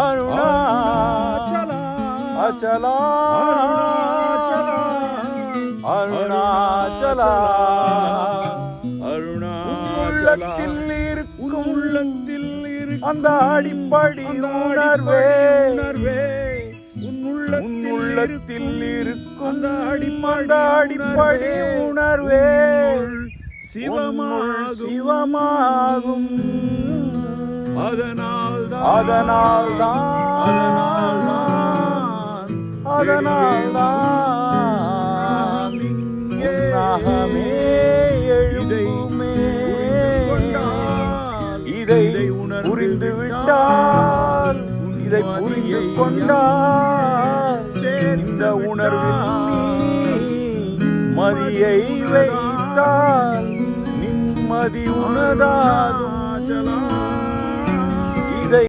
அருணாச்சலா அச்சலா அருணாச்சலா அருணாச்சலத்தில் இருக்கும் உள்ளத்தில் அந்த அடிப்படை உணர்வே உள்ளத்தில் இருக்கும் அந்த அடிப்படை உணர்வே சிவமாகும். அதனால்தான் உன்னகமே எழுதுமே. இதை புரிந்து விட்டால், இதை புரிந்து கொண்டால், இந்த உணர்வில் மதியை வைத்தால் நிம்மதி உனதாகும்.